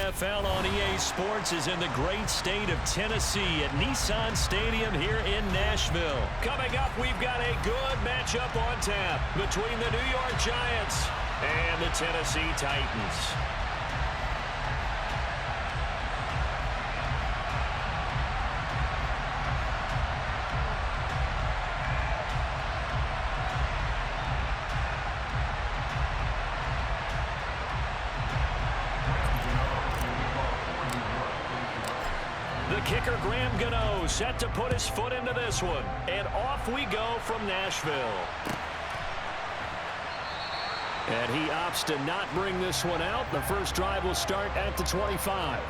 NFL on EA Sports is in the great state of Tennessee at Nissan Stadium here in Nashville. Coming up, we've got a good matchup on tap between the New York Giants and the Tennessee Titans. The kicker, Graham Gano, set to put his foot into this one. And off we go from Nashville. And he opts to not bring this one out. The first drive will start at the 25.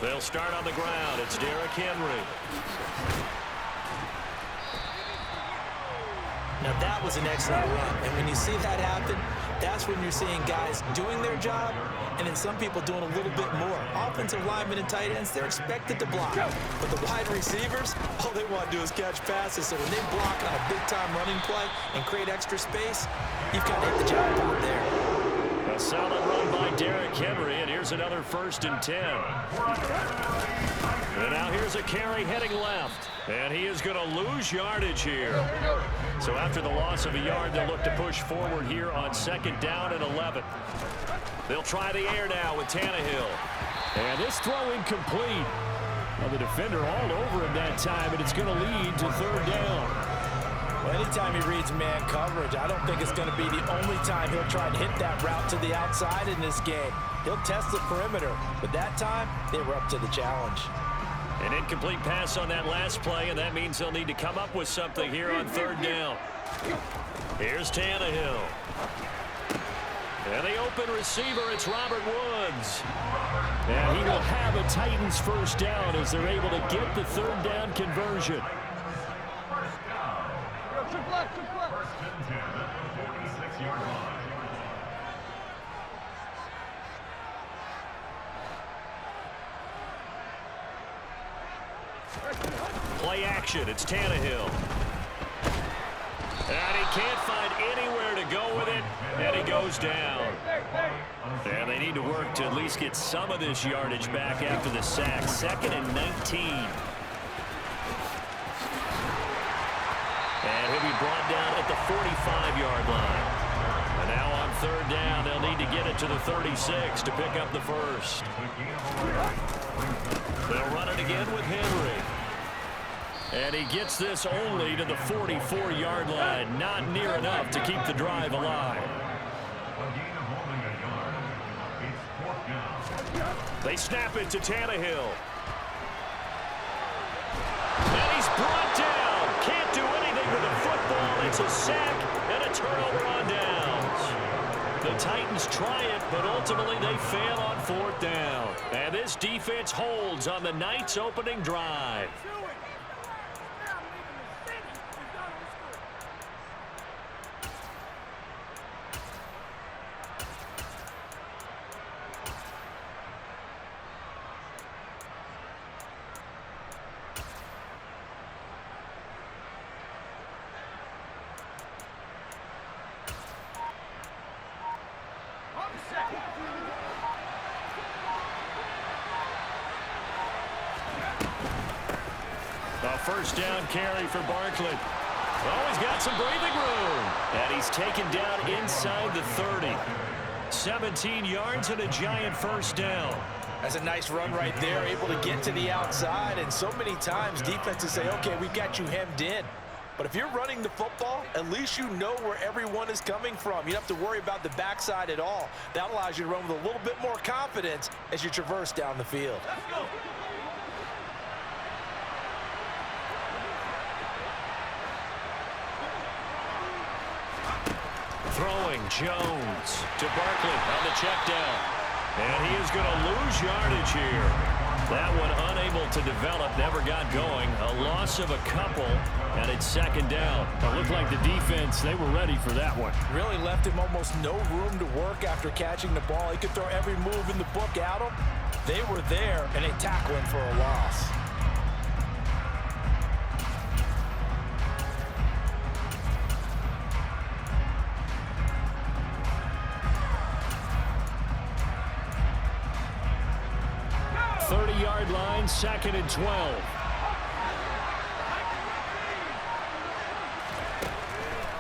They'll start on the ground. It's Derrick Henry. Now that was an excellent run. And when you see that happen, that's when you're seeing guys doing their job and then some people doing a little bit more. Offensive linemen and tight ends, they're expected to block. But the wide receivers, all they want to do is catch passes. So when they block on a big-time running play and create extra space, you've got to hit the jackpot there. A solid run by Derrick Henry, and here's another 1st and 10. And now here's a carry heading left, and he is going to lose yardage here. So after the loss of a yard, they'll look to push forward here on 2nd down and 11. They'll try the air now with Tannehill. And this throw incomplete. Well, the defender all over him that time, and it's going to lead to 3rd down. Well, anytime he reads man coverage, I don't think it's going to be the only time he'll try to hit that route to the outside in this game. He'll test the perimeter, but that time, they were up to the challenge. An incomplete pass on that last play, and that means they'll need to come up with something here on 3rd down. Here's Tannehill. And the open receiver, it's Robert Woods. And he will have a Titans 1st down as they're able to get the 3rd down conversion. Play action, it's Tannehill. And he can't find anywhere to go with it, and he goes down. And they need to work to at least get some of this yardage back after the sack. 2nd and 19. And he'll be brought down at the 45-yard line. And now on 3rd down, they'll need to get it to the 36 to pick up the 1st. They'll run it again with Henry. And he gets this only to the 44-yard line. Not near enough to keep the drive alive. They snap it to Tannehill. And he's brought down. Can't do anything with the football. It's a sack and a turnover on downs. The Titans try it, but ultimately they fail on 4th down. And this defense holds on the night's opening drive. A 1st down carry for Barkley. Oh, he's got some breathing room. And he's taken down inside the 30. 17 yards and a giant 1st down. That's a nice run right there, able to get to the outside. And so many times defenses say, okay, we've got you hemmed in. But if you're running the football, at least you know where everyone is coming from. You don't have to worry about the backside at all. That allows you to run with a little bit more confidence as you traverse down the field. Let's go. Throwing Jones to Barkley on the check down. And he is going to lose yardage here. That one unable to develop, never got going. A loss of a couple, and it's second down. It looked like the defense, they were ready for that one. Really left him almost no room to work after catching the ball. He could throw every move in the book at him. They were there, and they tackle him for a loss. Line, 2nd and 12.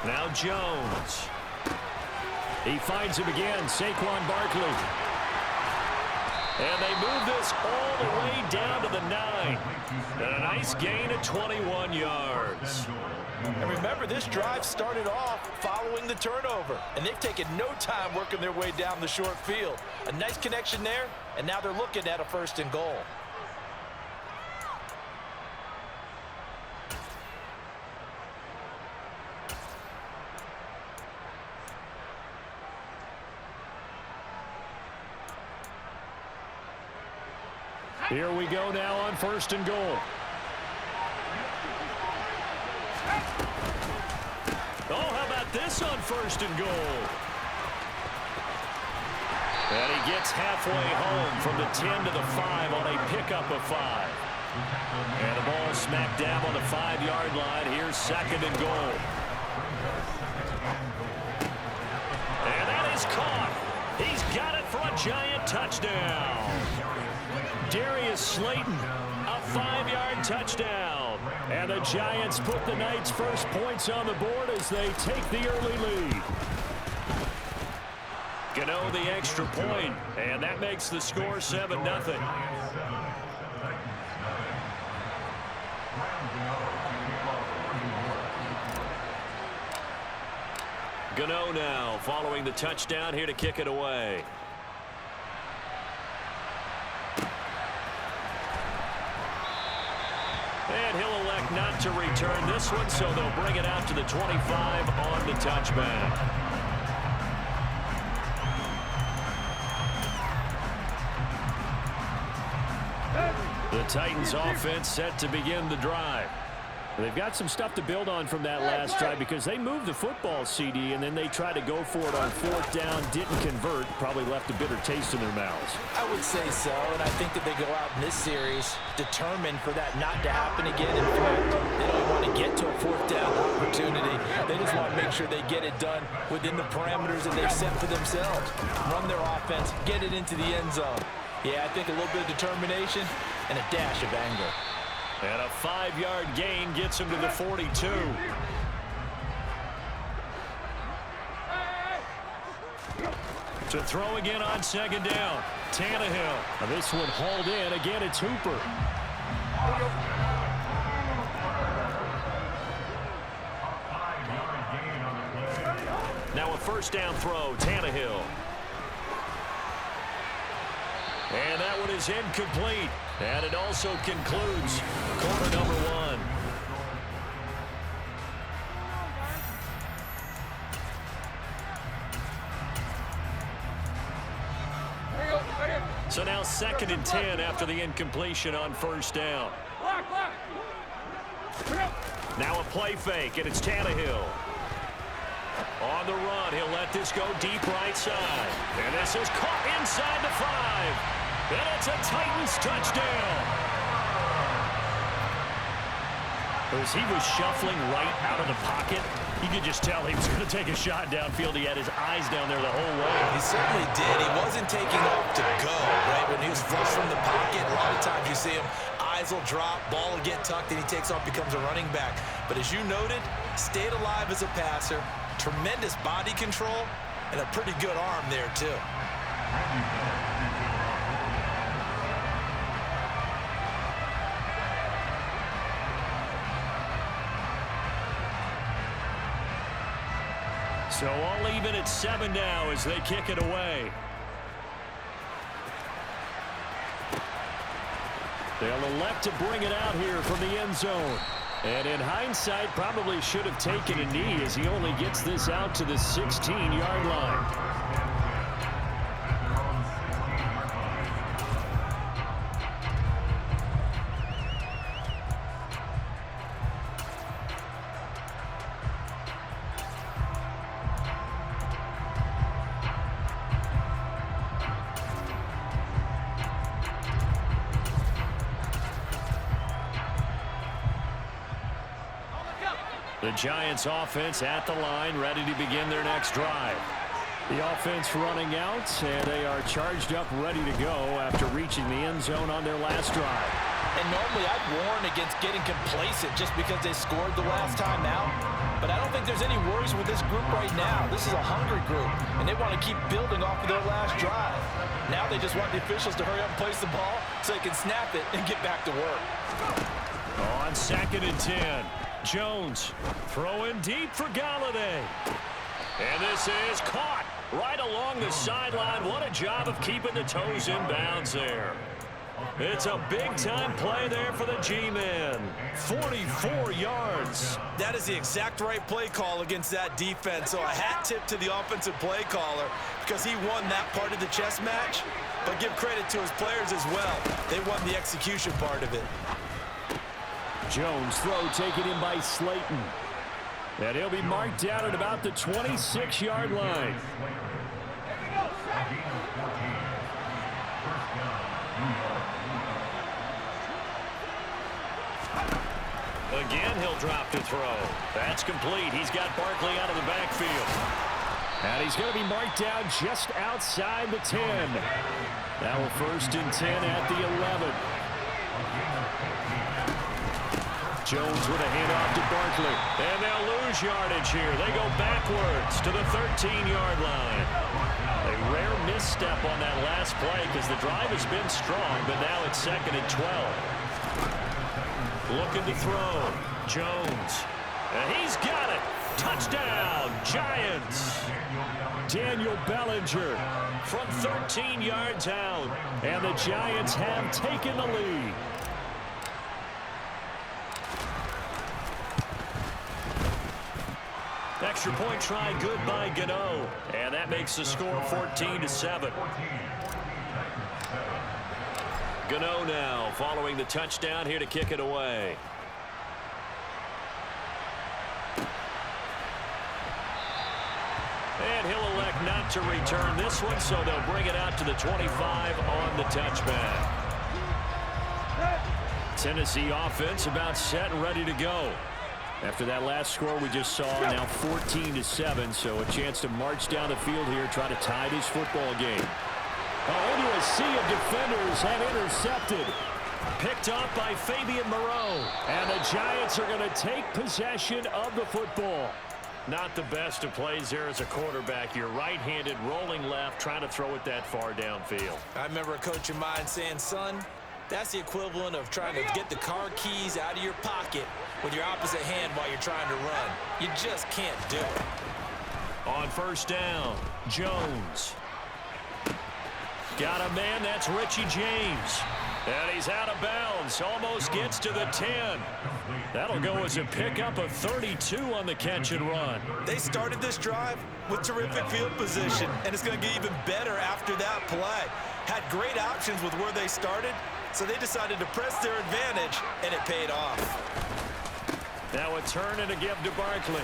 Now Jones. He finds him again, Saquon Barkley. And they move this all the way down to the 9. And a nice gain of 21 yards. And remember, this drive started off following the turnover. And they've taken no time working their way down the short field. A nice connection there, and now they're looking at a 1st and goal. Here we go now on 1st and goal. Oh, how about this on 1st and goal? And he gets halfway home from the 10 to the 5 on a pickup of 5. And the ball smack dab on the 5-yard line. Here's 2nd and goal. And that is caught. He's got it for a giant touchdown. Darius Slayton, a 5-yard touchdown. And the Giants put the Knights' first points on the board as they take the early lead. Gano the extra point, and that makes the score 7-0. Gano now following the touchdown, here to kick it away. And he'll elect not to return this one, so they'll bring it out to the 25 on the touchback. The Titans offense set to begin the drive. They've got some stuff to build on from that last drive because they moved the football, CD, and then they tried to go for it on 4th down, didn't convert, probably left a bitter taste in their mouths. I would say so, and I think that they go out in this series determined for that not to happen again. In fact, they don't want to get to a 4th down opportunity. They just want to make sure they get it done within the parameters that they've set for themselves. Run their offense, get it into the end zone. Yeah, I think a little bit of determination and a dash of anger. And a 5-yard gain gets him to the 42. To throw again on 2nd down. Tannehill. Now this one hauled in. Again, it's Hooper. Now a 1st down throw. Tannehill. And that one is incomplete. And it also concludes quarter number 1. So now 2nd and 10 after the incompletion on 1st down. Now a play fake, and it's Tannehill. On the run, he'll let this go deep right side. And this is caught inside the 5. And it's a Titans touchdown. As he was shuffling right out of the pocket, you could just tell he was going to take a shot downfield. He had his eyes down there the whole way. He certainly did. He wasn't taking off to go, right? When he was flush from the pocket, a lot of times you see him, eyes will drop, ball will get tucked, and he takes off, becomes a running back. But as you noted, stayed alive as a passer, tremendous body control, and a pretty good arm there, too. So all even at 7 now as they kick it away. They'll elect to bring it out here from the end zone. And in hindsight, probably should have taken a knee as he only gets this out to the 16-yard line. The Giants offense at the line, ready to begin their next drive. The offense running out, and they are charged up, ready to go after reaching the end zone on their last drive. And normally I'd warn against getting complacent just because they scored the last time out. But I don't think there's any worries with this group right now. This is a hungry group, and they want to keep building off of their last drive. Now they just want the officials to hurry up and place the ball so they can snap it and get back to work. On 2nd and 10, Jones throwing deep for Galladay. And this is caught right along the sideline. What a job of keeping the toes in bounds there. It's a big-time play there for the G-men. 44 yards. That is the exact right play call against that defense. So a hat tip to the offensive play caller because he won that part of the chess match. But give credit to his players as well. They won the execution part of it. Jones throw taken in by Slayton. And he'll be marked down at about the 26-yard line. Again, he'll drop to throw. That's complete. He's got Barkley out of the backfield. And he's going to be marked down just outside the 10. Now a 1st and 10 at the 11. Jones with a handoff to Barkley. And they'll lose yardage here. They go backwards to the 13-yard line. A rare misstep on that last play because the drive has been strong, but now it's 2nd and 12. Looking to throw. Jones. And he's got it. Touchdown, Giants. Daniel Bellinger from 13 yards out. And the Giants have taken the lead. Extra point try good by Gano. And that makes the score 14-7. Gano now following the touchdown here to kick it away. And he'll elect not to return this one, so they'll bring it out to the 25 on the touchback. Tennessee offense about set and ready to go. After that last score we just saw, now 14-7, so a chance to march down the field here, try to tie this football game. Into a sea of defenders have intercepted. Picked off by Fabian Moreau. And the Giants are going to take possession of the football. Not the best of plays there as a quarterback. You're right-handed, rolling left, trying to throw it that far downfield. I remember a coach of mine saying, son, that's the equivalent of trying to get the car keys out of your pocket with your opposite hand while you're trying to run. You just can't do it. On 1st down, Jones. Got a man, that's Richie James. And he's out of bounds, almost gets to the 10. That'll go as a pickup of 32 on the catch and run. They started this drive with terrific field position, and it's going to get even better after that play. Had great options with where they started, so they decided to press their advantage, and it paid off. Now a turn and a give to Barkley.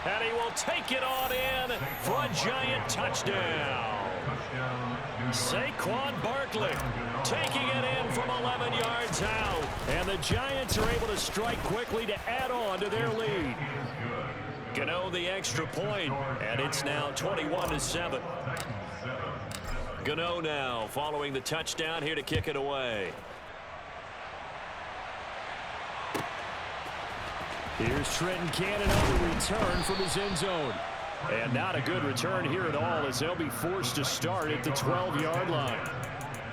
And he will take it on in for a Giant touchdown. Saquon Barkley taking it in from 11 yards out. And the Giants are able to strike quickly to add on to their lead. Gano the extra point, and it's now 21-7. Gano now following the touchdown here to kick it away. Here's Trenton Cannon on the return from his end zone. And not a good return here at all as they'll be forced to start at the 12-yard line.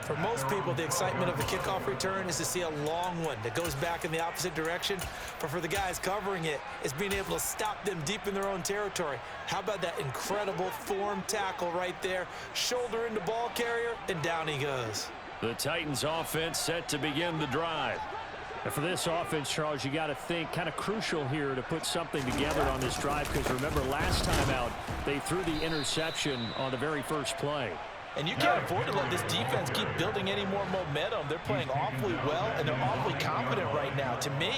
For most people, the excitement of a kickoff return is to see a long one that goes back in the opposite direction. But for the guys covering it, it's being able to stop them deep in their own territory. How about that incredible form tackle right there? Shoulder into ball carrier, and down he goes. The Titans offense set to begin the drive. And for this offense, Charles, you got to think kind of crucial here to put something together on this drive because remember last time out they threw the interception on the very first play. And you can't afford to let this defense keep building any more momentum. They're playing awfully well, and they're awfully confident right now. To me,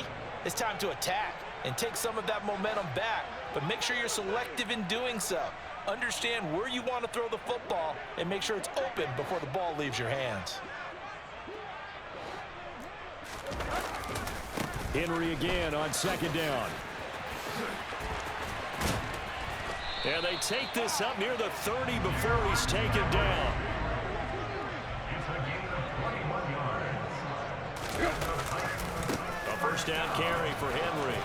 it's time to attack and take some of that momentum back, but make sure you're selective in doing so. Understand where you want to throw the football and make sure it's open before the ball leaves your hands. Henry again on second down. And they take this up near the 30 before he's taken down. A first down carry for Henry.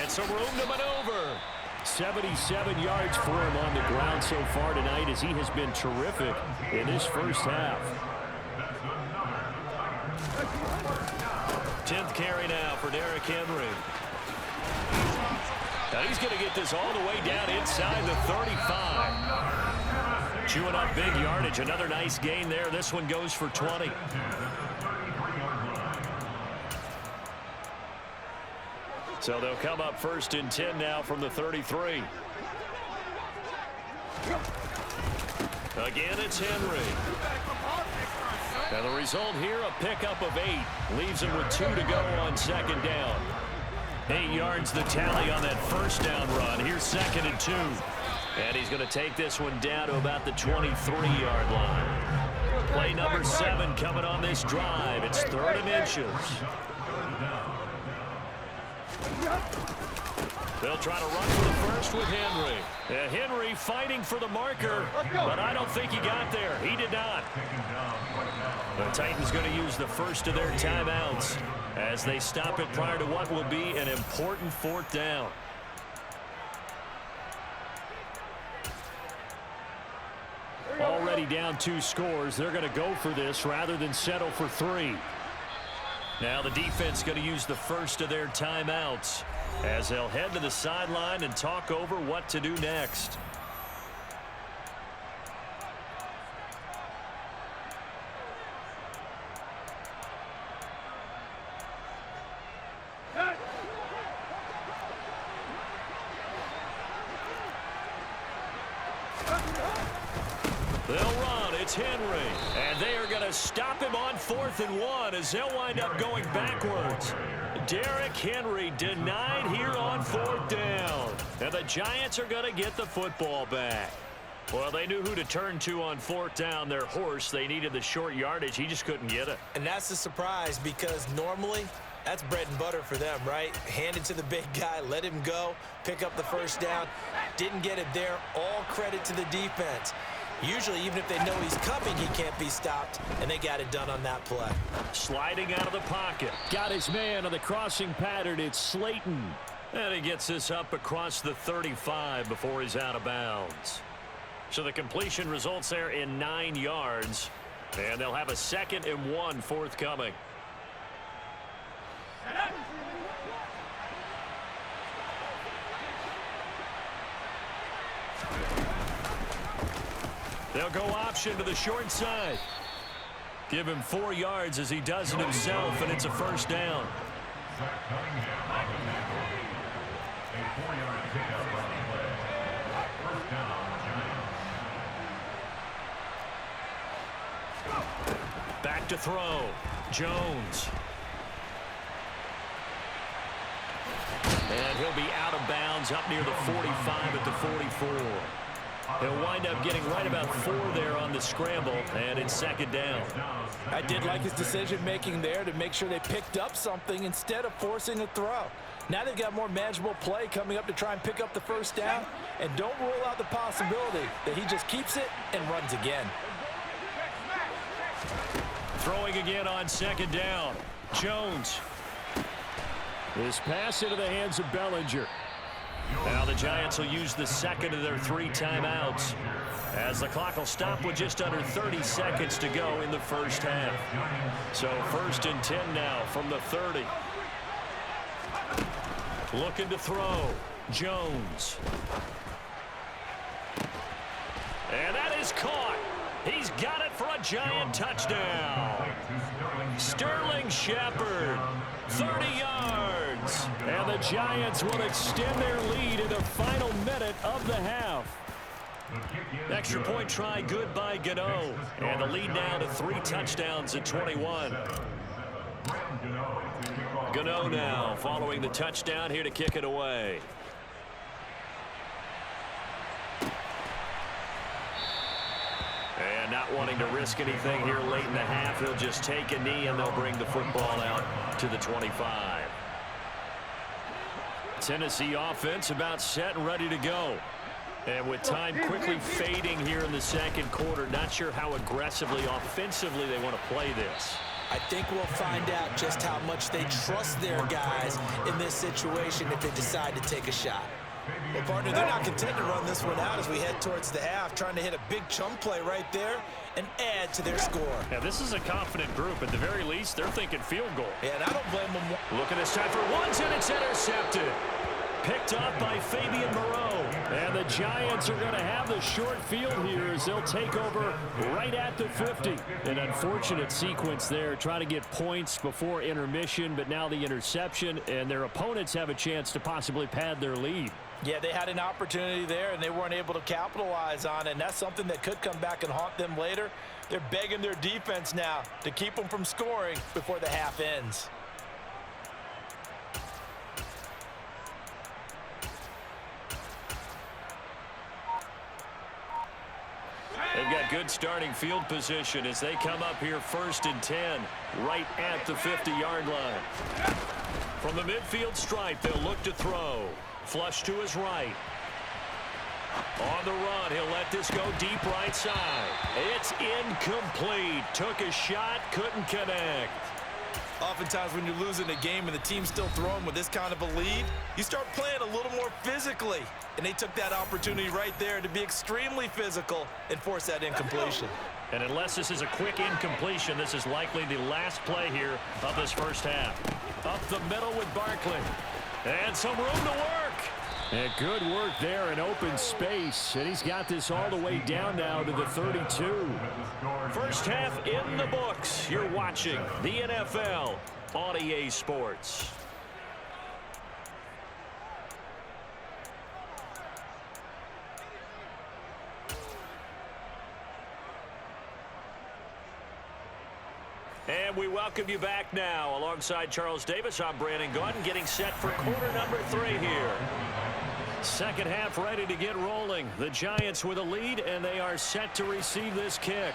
And some room to maneuver. 77 yards for him on the ground so far tonight as he has been terrific in his first half. 10th carry now for Derrick Henry. Now he's going to get this all the way down inside the 35. Chewing up big yardage. Another nice gain there. This one goes for 20. So they'll come up first and 10 now from the 33. Again, it's Henry. And the result here, a pickup of 8. Leaves him with 2 to go on second down. 8 yards the tally on that first down run. Here's second and 2. And he's going to take this one down to about the 23-yard line. Play number 7 coming on this drive. It's 3rd and inches. They'll try to run for the first with Henry. Henry fighting for the marker, but I don't think he got there. He did not. The Titans going to use the first of their timeouts as they stop it prior to what will be an important 4th down. Already down 2 scores. They're going to go for this rather than settle for 3. Now the defense going to use the first of their timeouts as they'll head to the sideline and talk over what to do next. They'll run. It's Henry. And they are going to stop him on 4th and 1 as they'll wind up going backwards. Derrick Henry denied here on 4th down. And the Giants are going to get the football back. Well, they knew who to turn to on 4th down. Their horse. They needed the short yardage. He just couldn't get it. And that's a surprise because normally that's bread and butter for them, right? Hand it to the big guy, let him go, pick up the first down. Didn't get it there. All credit to the defense. Usually, even if they know he's coming, he can't be stopped, and they got it done on that play. Sliding out of the pocket. Got his man on the crossing pattern. It's Slayton. And he gets this up across the 35 before he's out of bounds. So the completion results there in 9 yards, and they'll have a 2nd and 1 forthcoming. They'll go option to the short side. Give him 4 yards as he does it himself, and it's a first down. Back to throw. Jones. And he'll be out of bounds up near the 45 at the 44. He'll wind up getting right about 4 there on the scramble, and it's 2nd down. I did like his decision-making there to make sure they picked up something instead of forcing a throw. Now they've got more manageable play coming up to try and pick up the first down, and don't rule out the possibility that he just keeps it and runs again. Throwing again on 2nd down. Jones. This pass into the hands of Bellinger. Now the Giants will use the 2nd of their 3 timeouts as the clock will stop with just under 30 seconds to go in the first half. So 1st and 10 now from the 30. Looking to throw. Jones. And that is caught. He's got it for a Giant touchdown. Sterling Shepard, 30 yards. And the Giants will extend their lead in the final minute of the half. Extra point try good by Gano. And the lead now to 3 touchdowns at 21. Gano now following the touchdown here to kick it away. And not wanting to risk anything here late in the half, they'll just take a knee and they'll bring the football out to the 25. Tennessee offense about set and ready to go. And with time quickly fading here in the second quarter, not sure how aggressively, offensively they want to play this. I think we'll find out just how much they trust their guys in this situation if they decide to take a shot. Well, partner, they're not content to run this one out as we head towards the half, trying to hit a big chunk play right there and add to their score. Yeah, this is a confident group. At the very least, they're thinking field goal. Yeah, and I don't blame them. Looking this time for ones, and it's intercepted. Picked up by Fabian Moreau. And the Giants are going to have the short field here as they'll take over right at the 50. An unfortunate sequence there, trying to get points before intermission, but now the interception, and their opponents have a chance to possibly pad their lead. Yeah, they had an opportunity there, and they weren't able to capitalize on it, and that's something that could come back and haunt them later. They're begging their defense now to keep them from scoring before the half ends. They've got good starting field position as they come up here 1st and 10, right at the 50-yard line. From the midfield stripe, they'll look to throw. Flush to his right. On the run, he'll let this go deep right side. It's incomplete. Took a shot, couldn't connect. Oftentimes when you're losing a game and the team's still throwing with this kind of a lead, you start playing a little more physically. And they took that opportunity right there to be extremely physical and force that incompletion. And unless this is a quick incompletion, this is likely the last play here of this first half. Up the middle with Barkley. And some room to work. And good work there in open space. And he's got this all the way down now to the 32. First half in the books. You're watching the NFL on EA Sports. And we welcome you back now. Alongside Charles Davis, I'm Brandon Gaudin, getting set for quarter number 3 here. Second half ready to get rolling. The Giants with a lead, and they are set to receive this kick.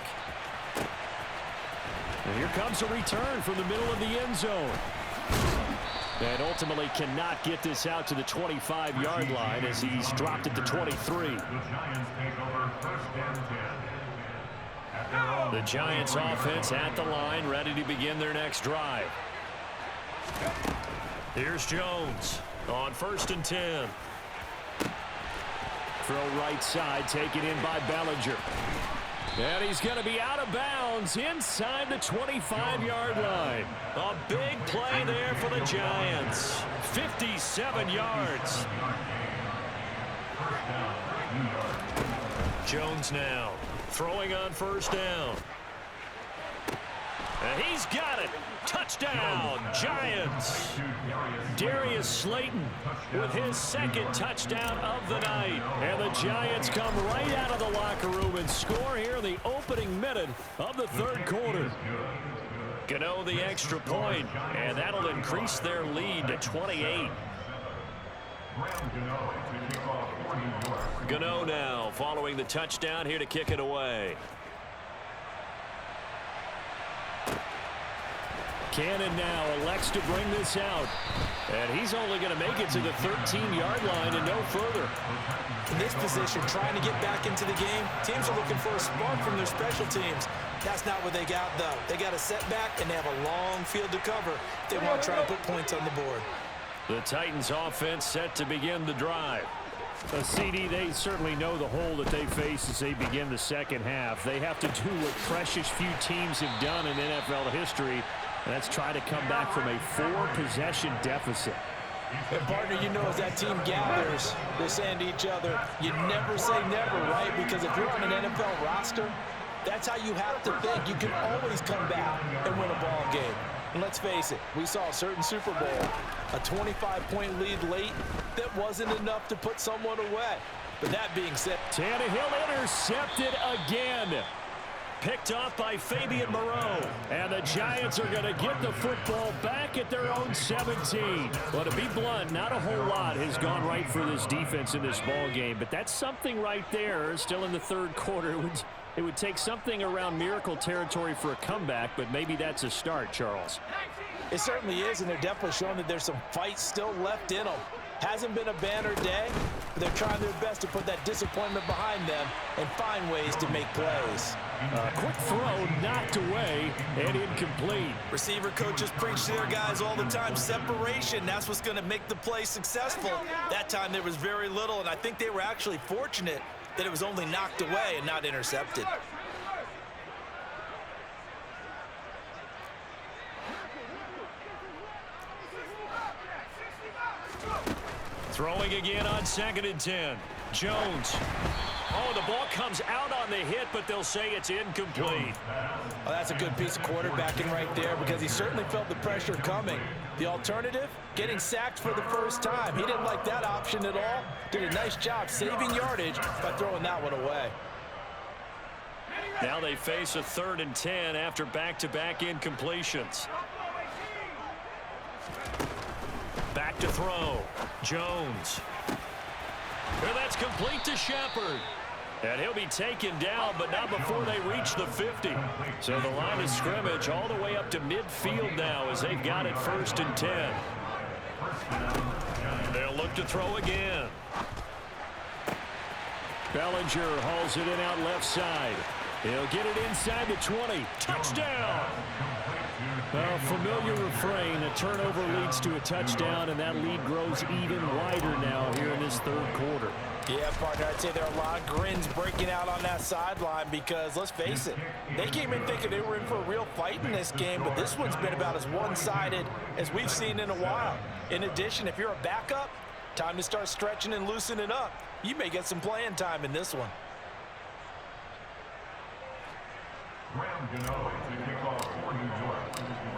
And here comes a return from the middle of the end zone. And ultimately cannot get this out to the 25-yard line as he's dropped it to 23. The Giants offense at the line, ready to begin their next drive. Here's Jones on 1st and 10. Throw right side, taken in by Bellinger. And he's going to be out of bounds inside the 25-yard line. A big play there for the Giants. 57 yards. Jones now throwing on 1st down. And he's got it. Touchdown, Giants. Darius Slayton with his 2nd touchdown of the night. And the Giants come right out of the locker room and score here in the opening minute of the 3rd quarter. Gano the extra point, and that'll increase their lead to 28. Gano now following the touchdown here to kick it away. Cannon now elects to bring this out. And he's only going to make it to the 13-yard line and no further. In this position, trying to get back into the game, teams are looking for a spark from their special teams. That's not what they got, though. They got a setback, and they have a long field to cover if they want to try and put points on the board. The Titans offense set to begin the drive. CD, they certainly know the hole that they face as they begin the second half. They have to do what precious few teams have done in NFL history. That's try to come back from a 4-possession deficit. And partner, you know, as that team gathers, they're saying to each other, you never say never, right? Because if you're on an NFL roster, that's how you have to think. You can always come back and win a ball game. And let's face it, we saw a certain Super Bowl, a 25-point lead late that wasn't enough to put someone away. But that being said, Tannehill intercepted again. Picked off by Fabian Moreau. And the Giants are going to get the football back at their own 17. Well, to be blunt, not a whole lot has gone right for this defense in this ball game. But that's something right there. Still in the 3rd quarter. It would take something around miracle territory for a comeback, but maybe that's a start, Charles. It certainly is, and they're definitely showing that there's some fight still left in them. Hasn't been a banner day, but they're trying their best to put that disappointment behind them and find ways to make plays. Quick throw, knocked away, and incomplete. Receiver coaches preach to their guys all the time. Separation, that's what's going to make the play successful. That time there was very little, and I think they were actually fortunate that it was only knocked away and not intercepted. Throwing again on 2nd and 10. Jones. Oh, the ball comes out on the hit, but they'll say it's incomplete. Well, that's a good piece of quarterbacking right there because he certainly felt the pressure coming. The alternative, getting sacked for the first time. He didn't like that option at all. Did a nice job saving yardage by throwing that one away. Now they face a 3rd and 10 after back-to-back incompletions. Back to throw. Jones. Well, that's complete to Shepard. And he'll be taken down, but not before they reach the 50. So the line of scrimmage all the way up to midfield now as they've got it 1st and 10. They'll look to throw again. Bellinger hauls it in out left side. He'll get it inside the 20. Touchdown! Well, familiar refrain. A turnover leads to a touchdown, and that lead grows even wider now here in this 3rd quarter. Yeah, partner, I'd say there are a lot of grins breaking out on that sideline because, let's face it, they came in thinking they were in for a real fight in this game, but this one's been about as one-sided as we've seen in a while. In addition, if you're a backup, time to start stretching and loosening up. You may get some playing time in this one.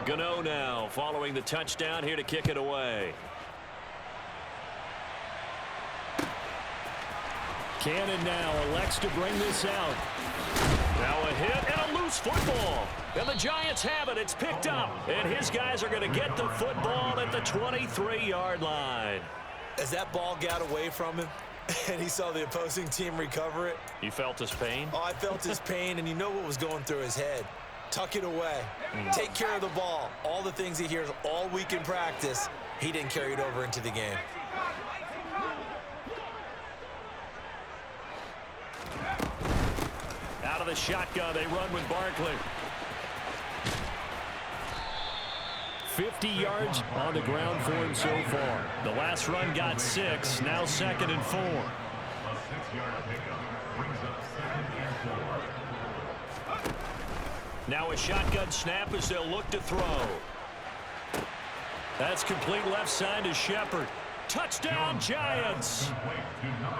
Gano now following the touchdown here to kick it away. Cannon now elects to bring this out. Now a hit and a loose football. And the Giants have it. It's picked up. And his guys are going to get the football at the 23-yard line. As that ball got away from him and he saw the opposing team recover it. You felt his pain? Oh, I felt his pain, and you know what was going through his head. Tuck it away. Take care of the ball. All the things he hears all week in practice, he didn't carry it over into the game. Out of the shotgun, they run with Barkley. 50 yards on the ground for him so far. The last run got 6, now 2nd and 4. Now a shotgun snap as they'll look to throw. That's complete left side to Shepard. Touchdown, Giants!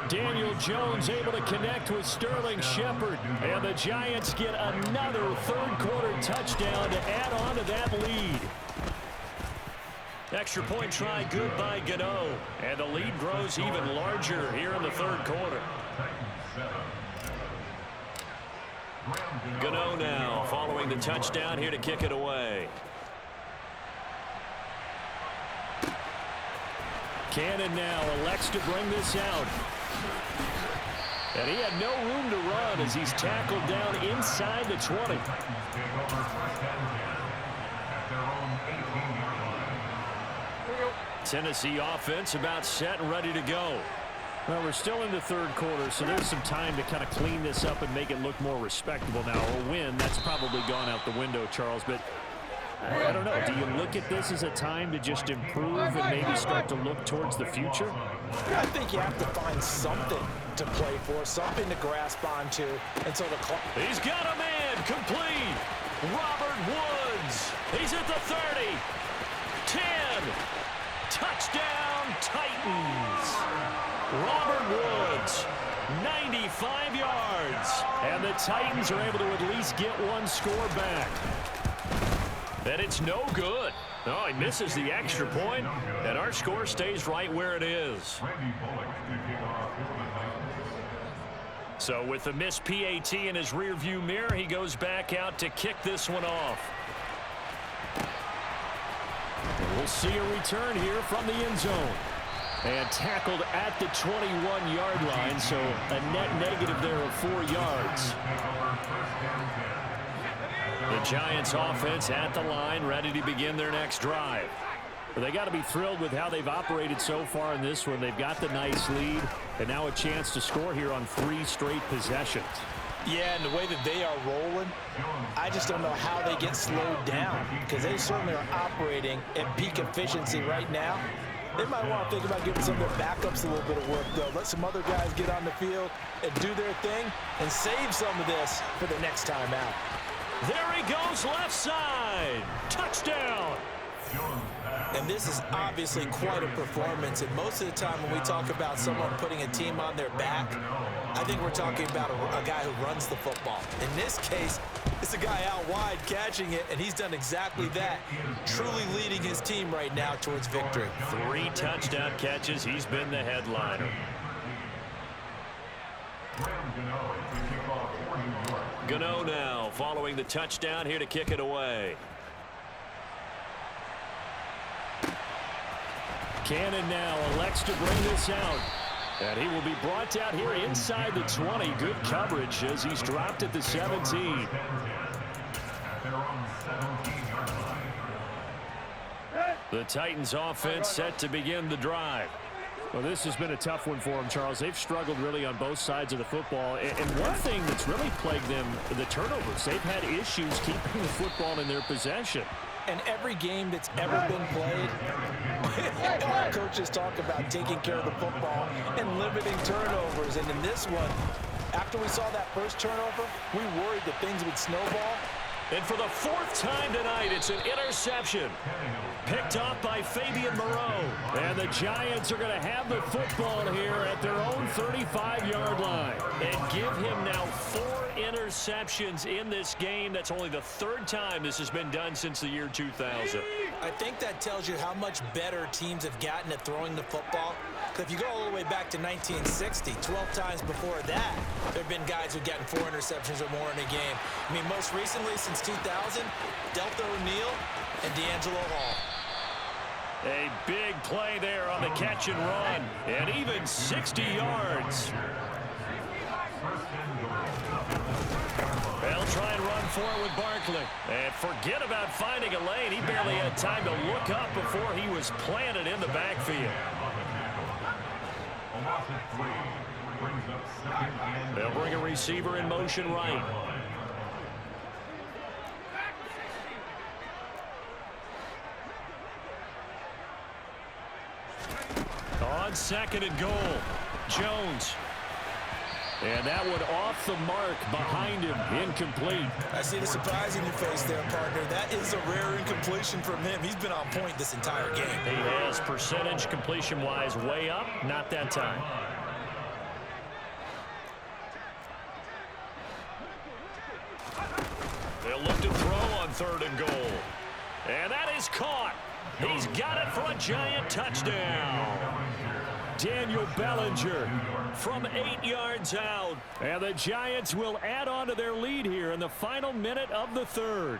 Daniel Jones able to connect with Sterling Shepard. And the Giants get another 3rd quarter touchdown to add on to that lead. Extra point try good by Gano. And the lead grows even larger here in the 3rd quarter. Gano now following the touchdown here to kick it away. Cannon now elects to bring this out. And he had no room to run as he's tackled down inside the 20. Tennessee offense about set and ready to go. Well, we're still in the 3rd quarter, so there's some time to kind of clean this up and make it look more respectable now. A win, that's probably gone out the window, Charles, but I don't know. Do you look at this as a time to just improve and maybe start to look towards the future? I think you have to find something to play for, something to grasp onto until the clock. He's got a man complete. Robert Woods. He's at the 30. 10. Touchdown, Titans. Robert Woods, 95 yards. And the Titans are able to at least get one score back. And it's no good. Oh, he misses the extra point, and our score stays right where it is. So with the missed PAT in his rearview mirror, he goes back out to kick this one off. And we'll see a return here from the end zone. And tackled at the 21-yard line, so a net negative there of 4 yards. The Giants offense at the line, ready to begin their next drive. Well, they got to be thrilled with how they've operated so far in this one. They've got the nice lead, and now a chance to score here on 3 straight possessions. Yeah, and the way that they are rolling, I just don't know how they get slowed down, because they certainly are operating at peak efficiency right now. They might want to think about giving some of their backups a little bit of work, though. Let some other guys get on the field and do their thing and save some of this for the next time out. There he goes, left side. Touchdown. And this is obviously quite a performance, and most of the time when we talk about someone putting a team on their back, I think we're talking about a guy who runs the football. In this case, it's a guy out wide catching it, and he's done exactly that, truly leading his team right now towards victory. 3 touchdown catches. He's been the headliner. Gano now following the touchdown here to kick it away. Cannon now elects to bring this out. And he will be brought out here inside the 20. Good coverage as he's dropped at the 17. The Titans offense set to begin the drive. Well, this has been a tough one for them, Charles. They've struggled really on both sides of the football. And one thing that's really plagued them, the turnovers. They've had issues keeping the football in their possession. And every game that's ever been played, coaches talk about taking care of the football and limiting turnovers. And in this one, after we saw that first turnover, we worried that things would snowball. And for the 4th time tonight, it's an interception. Picked off by Fabian Moreau. And the Giants are going to have the football here at their own 35-yard line. And give him now 4 interceptions in this game. That's only the 3rd time this has been done since the year 2000. I think that tells you how much better teams have gotten at throwing the football. Because if you go all the way back to 1960, 12 times before that, there have been guys who've gotten 4 interceptions or more in a game. I mean, most recently, since 2000, Delta O'Neal and D'Angelo Hall. A big play there on the catch and run. And even 60 yards. They'll try and run forward with Barkley. And forget about finding a lane. He barely had time to look up before he was planted in the backfield. They'll bring a receiver in motion right. On 2nd and goal, Jones. And that one off the mark behind him, incomplete. I see the surprise in your face there, partner. That is a rare incompletion from him. He's been on point this entire game. He has percentage completion-wise way up, not that time. They'll look to throw on 3rd and goal. And that is caught. He's got it for a Giant touchdown. Daniel Bellinger from 8 yards out. And the Giants will add on to their lead here in the final minute of the 3rd.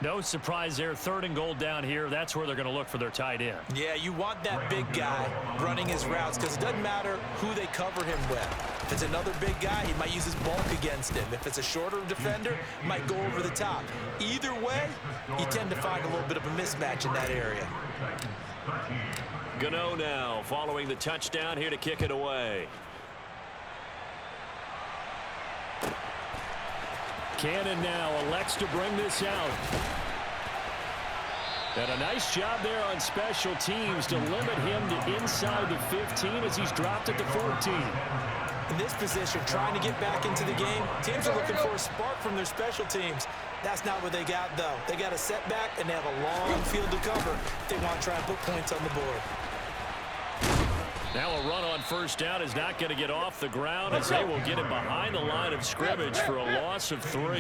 No surprise there. 3rd and goal down here. That's where they're going to look for their tight end. Yeah, you want that big guy running his routes because it doesn't matter who they cover him with. If it's another big guy, he might use his bulk against him. If it's a shorter defender, he might go over the top. Either way, you tend to find a little bit of a mismatch in that area. Gano now following the touchdown here to kick it away. Cannon now elects to bring this out. And a nice job there on special teams to limit him to inside the 15 as he's dropped at the 14. In this position, trying to get back into the game, teams are looking for a spark from their special teams. That's not what they got, though. They got a setback, and they have a long field to cover if they want to try and put points on the board. Now a run on 1st down is not going to get off the ground as they will get him behind the line of scrimmage for a loss of 3.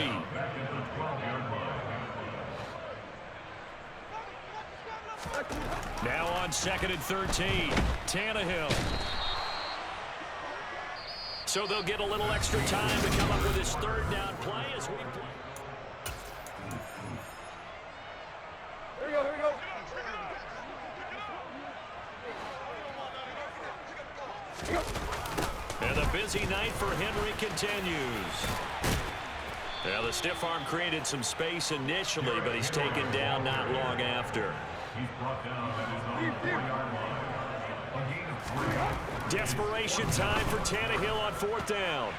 Now on 2nd and 13, Tannehill. So they'll get a little extra time to come up with his 3rd down play as we play. Here we go, here we go. And the busy night for Henry continues. Well, the stiff arm created some space initially, but he's taken down not long after. Desperation time for Tannehill on 4th down.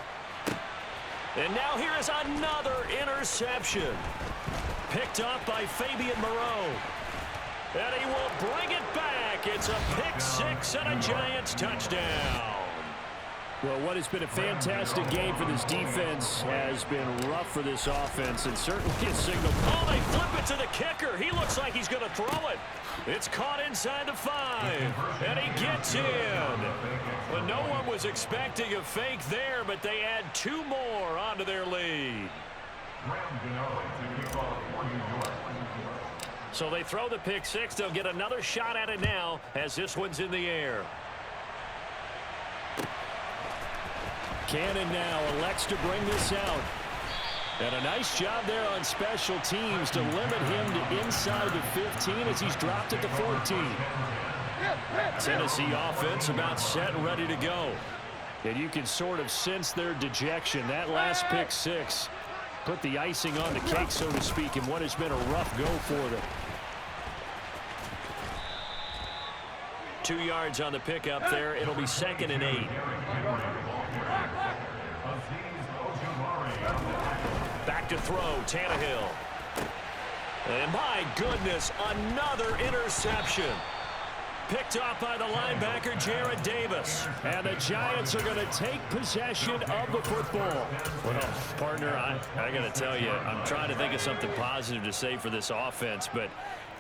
And now here is another interception. Picked up by Fabian Moreau. And he will bring it back. It's a pick six and a Giants touchdown. Well, what has been a fantastic game for this defense has been rough for this offense, and certainly a signal. Oh, they flip it to the kicker. He looks like he's going to throw it. It's caught inside the 5, and he gets in. Well, no one was expecting a fake there, but they add 2 more onto their lead. So they throw the pick six. They'll get another shot at it now as this one's in the air. Cannon now elects to bring this out. And a nice job there on special teams to limit him to inside the 15 as he's dropped at the 14. Tennessee offense about set and ready to go. And you can sort of sense their dejection. That last pick six put the icing on the cake, so to speak, in what has been a rough go for them. 2 yards on the pickup there. It'll be 2nd and 8. Back to throw, Tannehill. And my goodness, another interception. Picked off by the linebacker, Jared Davis. And the Giants are going to take possession of the football. Well, partner, I got to tell you, I'm trying to think of something positive to say for this offense, but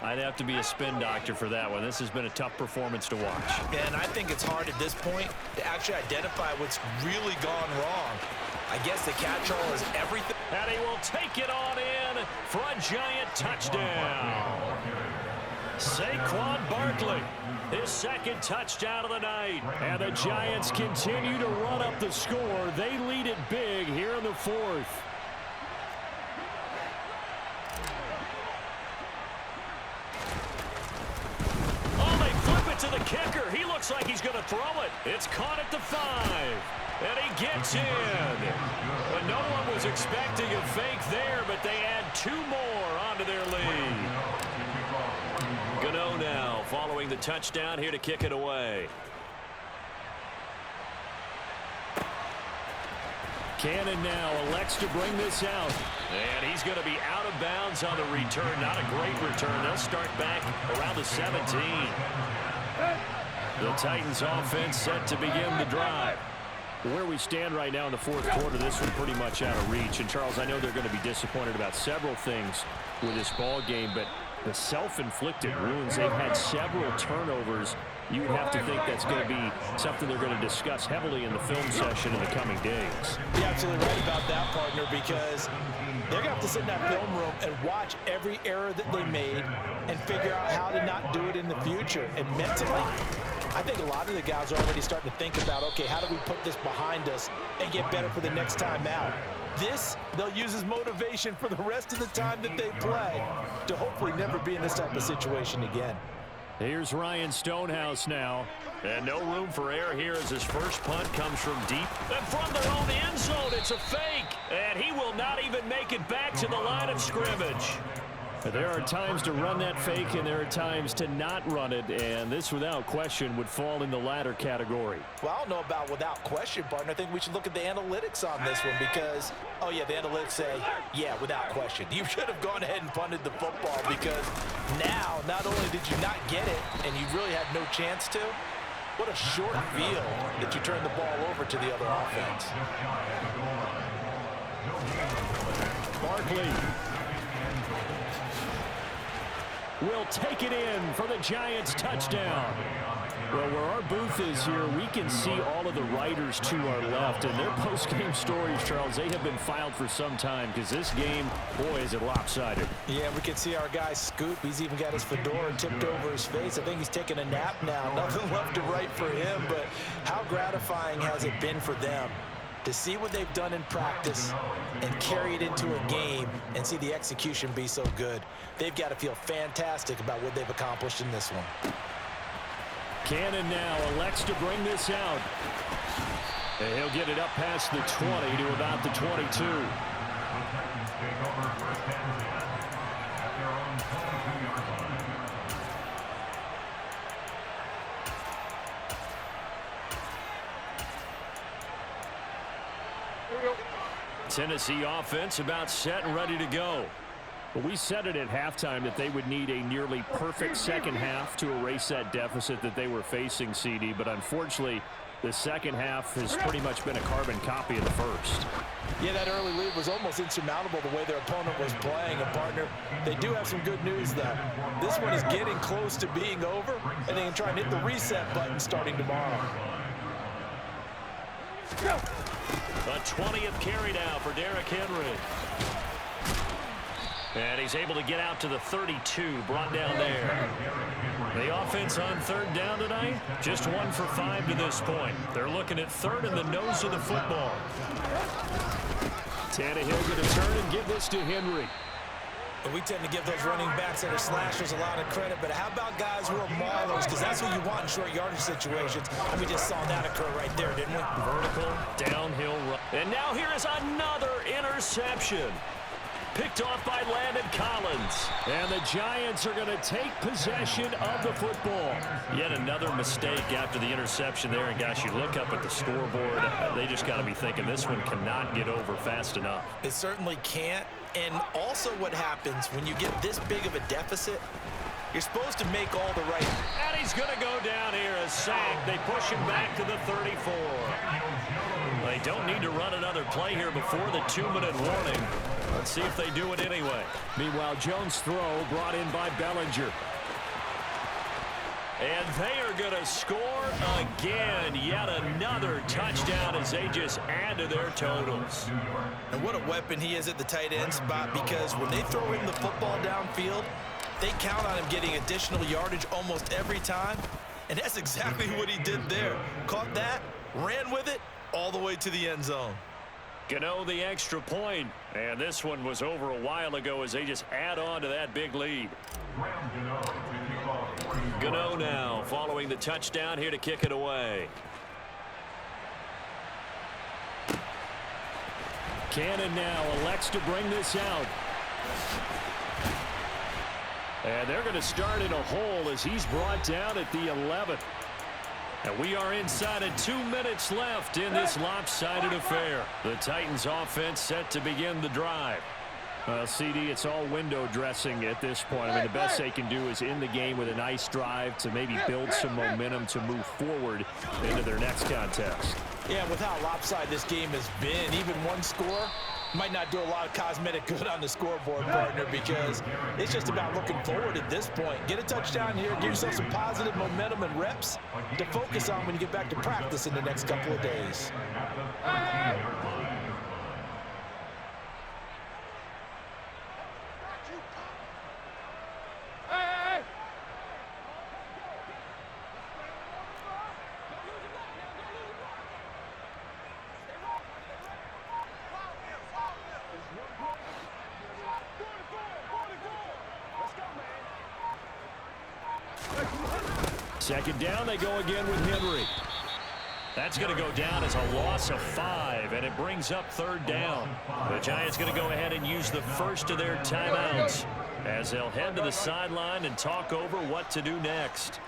I'd have to be a spin doctor for that one. This has been a tough performance to watch. And I think it's hard at this point to actually identify what's really gone wrong. I guess the catch-all is everything. And he will take it on in for a Giant touchdown. Saquon Barkley, his 2nd touchdown of the night. And the Giants continue to run up the score. They lead it big here in the 4th. To the kicker. He looks like he's going to throw it. It's caught at the 5. And he gets in. But no one was expecting a fake there, but they add 2 more onto their lead. Gano now following the touchdown here to kick it away. Cannon now elects to bring this out. And he's going to be out of bounds on the return. Not a great return. They'll start back around the 17. The Titans offense set to begin the drive. Where we stand right now in the 4th quarter, this one pretty much out of reach. And, Charles, I know they're going to be disappointed about several things with this ball game, but the self-inflicted wounds, they've had several turnovers. You would have to think that's going to be something they're going to discuss heavily in the film session in the coming days. You're absolutely right about that, partner, because they're going to have to sit in that film room and watch every error that they made and figure out how to not do it in the future. And mentally, I think a lot of the guys are already starting to think about, okay, how do we put this behind us and get better for the next time out? This, they'll use as motivation for the rest of the time that they play to hopefully never be in this type of situation again. Here's Ryan Stonehouse now. And no room for error here as his first punt comes from deep. And from their own end zone, it's a fake. And he will not even make it back to the line of scrimmage. There are times to run that fake, and there are times to not run it, and this, without question, would fall in the latter category. Well, I don't know about without question, partner. I think we should look at the analytics on this one because, oh, yeah, the analytics say, yeah, without question. You should have gone ahead and punted the football because now, not only did you not get it, and you really had no chance to, what a short field that you turned the ball over to the other offense. Barkley will take it in for the Giants touchdown. Well, where our booth is here, we can see all of the writers to our left, and their post-game stories, Charles, they have been filed for some time because this game, boy, is it lopsided. Yeah, we can see our guy Scoop. He's even got his fedora tipped over his face. I think he's taking a nap now. Nothing left to write for him, but how gratifying has it been for them to see what they've done in practice and carry it into a game and see the execution be so good. They've got to feel fantastic about what they've accomplished in this one. Cannon now elects to bring this out. And he'll get it up past the 20 to about the 22. Tennessee offense about set and ready to go. Well, we said it at halftime that they would need a nearly perfect second half to erase that deficit that they were facing, CD. But unfortunately, the second half has pretty much been a carbon copy of the first. Yeah, that early lead was almost insurmountable the way their opponent was playing. And, partner, they do have some good news, though. This one is getting close to being over, and they can try and hit the reset button starting tomorrow. A 20th carry now for Derrick Henry. And he's able to get out to the 32, brought down there. The offense on third down tonight, just 1 for 5 to this point. They're looking at third in the nose of the football. Tannehill going to turn and give this to Henry. And we tend to give those running backs that are slashers a lot of credit, but how about guys who are maulers? Because that's what you want in short yardage situations. And we just saw that occur right there, didn't we? Vertical, downhill run. And now here is another interception. Picked off by Landon Collins. And the Giants are going to take possession of the football. Yet another mistake after the interception there. And, gosh, you look up at the scoreboard, they just got to be thinking this one cannot get over fast enough. It certainly can't. And also what happens when you get this big of a deficit, you're supposed to make all the right. And he's going to go down here, a sack. They push him back to the 34. They don't need to run another play here before the 2-minute warning. Let's see if they do it anyway. Meanwhile, Jones' throw brought in by Bellinger. And they are going to score again. Yet another touchdown as they just add to their totals. And what a weapon he is at the tight end spot, because when they throw him the football downfield, they count on him getting additional yardage almost every time. And that's exactly what he did there. Caught that, ran with it, all the way to the end zone. Gano the extra point. And this one was over a while ago as they just add on to that big lead. Gano now following the touchdown here to kick it away. Cannon now elects to bring this out. And they're going to start in a hole as he's brought down at the 11th. And we are inside of 2 minutes left in this lopsided affair. The Titans offense set to begin the drive. Well, CD, it's all window dressing at this point. I mean, the best they can do is end the game with a nice drive to maybe build some momentum to move forward into their next contest. Yeah, with how lopsided this game has been, even one score might not do a lot of cosmetic good on the scoreboard, partner, because it's just about looking forward at this point. Get a touchdown here, give yourself some positive momentum and reps to focus on when you get back to practice in the next couple of days. Second down, they go again with Henry. That's going to go down as a loss of 5, and it brings up third down. The Giants going to go ahead and use the first of their timeouts as they'll head to the sideline and talk over what to do next.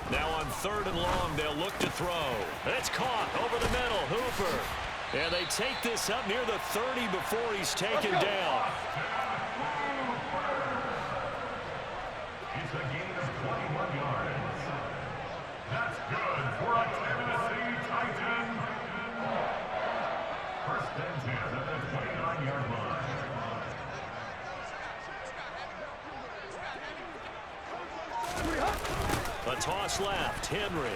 Now on third and long, they'll look to throw. It's caught over the middle, Hooper. And they take this up near the 30 before he's taken down. It's a gain of 21 yards. That's good for a Tennessee Titan. First and 10 at the 29-yard line. A toss left, Henry.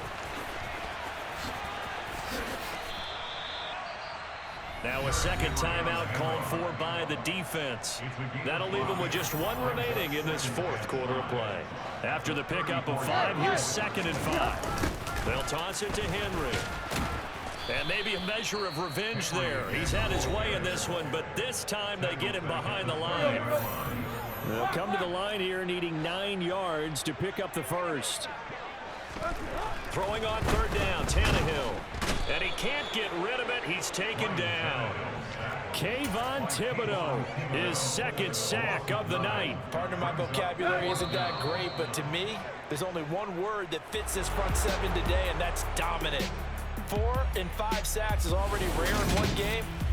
Now a second timeout called for by the defense. That'll leave them with just 1 remaining in this fourth quarter of play. After the pickup of 5, here's 2nd and 5. They'll toss it to Henry. And maybe a measure of revenge there. He's had his way in this one, but this time they get him behind the line. They'll come to the line here needing 9 yards to pick up the first. Throwing on third down, Tannehill. And he can't get rid of it. He's taken down. Kayvon Thibodeau, his second sack of the night. Partner, my vocabulary isn't that great, but to me, there's only one word that fits this front seven today, and that's dominant. 4 and 5 sacks is already rare in one game,